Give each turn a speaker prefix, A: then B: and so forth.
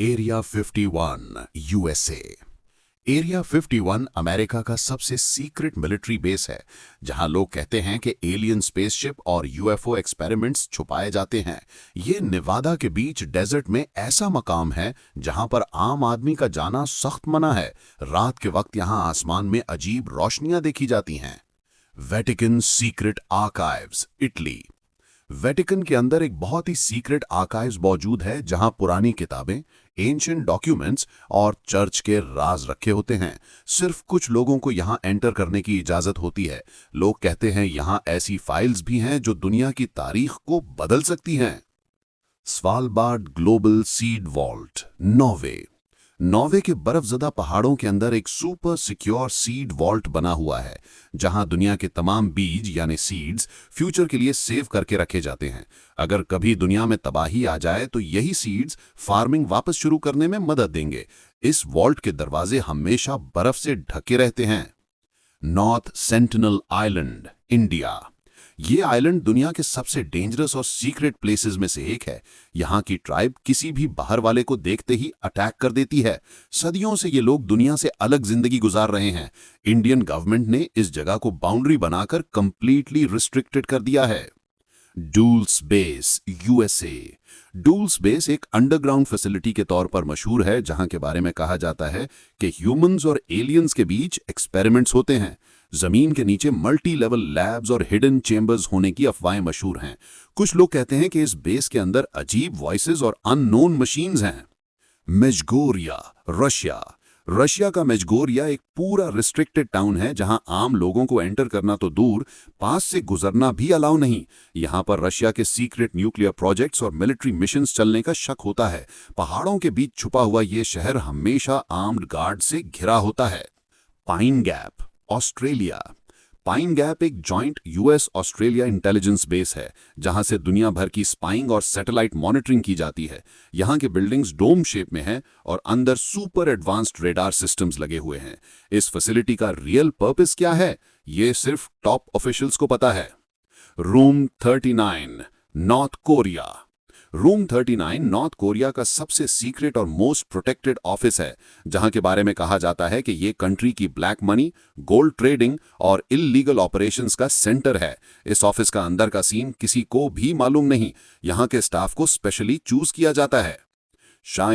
A: Area 51 USA. Area 51 America का सबसे secret military base है, जहां लोग कहते हैं कि एलियन स्पेसशिप और यूएफओ एक्सपेरिमेंट्स छुपाए जाते हैं। ये नेवादा के बीच डेजर्ट में ऐसा मकाम है जहां पर आम आदमी का जाना सख्त मना है। रात के वक्त यहां आसमान में अजीब रोशनियां देखी जाती हैं। Vatican secret archives, Italy. Vatican के अंदर एक बहुत ही सीक्रेट आर्काइव्स मौजूद है, जहां पुरानी किताबें, एंशिएंट डॉक्यूमेंट्स और चर्च के राज रखे होते हैं। सिर्फ कुछ लोगों को यहां एंटर करने की इजाजत होती है। लोग कहते हैं यहां ऐसी फाइल्स भी हैं जो दुनिया की तारीख को बदल सकती हैं। Svalbard global seed vault, Norway. Norway के बर्फजदा पहाड़ों के अंदर एक सुपर सिक्योर सीड वॉल्ट बना हुआ है, जहां दुनिया के तमाम बीज यानी सीड्स फ्यूचर के लिए सेव करके रखे जाते हैं। अगर कभी दुनिया में तबाही आ जाए तो यही सीड्स फार्मिंग वापस शुरू करने में मदद देंगे। इस वॉल्ट के दरवाजे हमेशा बर्फ से ढके रहते हैं। North sentinel island, India. ये आइलैंड दुनिया के सबसे डेंजरस और सीक्रेट प्लेसेस में से एक है। यहाँ की ट्राइब किसी भी बाहर वाले को देखते ही अटैक कर देती है। सदियों से ये लोग दुनिया से अलग जिंदगी गुजार रहे हैं। इंडियन गवर्नमेंट ने इस जगह को बाउंड्री बनाकर कंप्लीटली रिस्ट्रिक्टेड कर दिया है। Duels base, USA. Duels base एक अंडरग्राउंड फैसिलिटी के तौर पर मशहूर है, जहां के बारे में कहा जाता है कि ह्यूमंस और एलियंस के बीच एक्सपेरिमेंट्स होते हैं। जमीन के नीचे मल्टी लेवल लैब्स और हिडन चेंबर्स होने की अफवाहें मशहूर हैं। कुछ लोग कहते हैं कि इस बेस के अंदर अजीब वॉइसेस और अननोन मशीन्स हैं। मेजगोरिया, रशिया। रशिया का मेजगोरिया एक पूरा रिस्ट्रिक्टेड टाउन है, जहां आम लोगों को एंटर करना तो दूर, पास से गुजरना भी अलाउ नहीं। यहां पर रशिया के सीक्रेट न्यूक्लियर प्रोजेक्ट्स और मिलिट्री मिशंस चलने का शक होता है। पहाड़ों के बीच छुपा हुआ ये शहर हमेशा आर्म्ड गार्ड से घिरा होता है। Pine Gap, Australia. Pine Gap एक joint US Australia intelligence base है, जहां से दुनिया भर की स्पाइंग और सैटेलाइट मॉनिटरिंग की जाती है। यहां के बिल्डिंग्स डोम शेप में हैं और अंदर सुपर एडवांस्ड रेडार सिस्टम्स लगे हुए हैं। इस फैसिलिटी का रियल पर्पस क्या है, ये सिर्फ टॉप ऑफिशियल्स को पता है। Room 39, north Korea. Room 39 north Korea का सबसे सीक्रेट और मोस्ट प्रोटेक्टेड ऑफिस है, जहां के बारे में कहा जाता है कि ये कंट्री की ब्लैक मनी, गोल्ड ट्रेडिंग और इल्लीगल ऑपरेशंस का सेंटर है। इस ऑफिस का अंदर का सीन किसी को भी मालूम नहीं। यहां के स्टाफ को स्पेशली चूज किया जाता है। शायद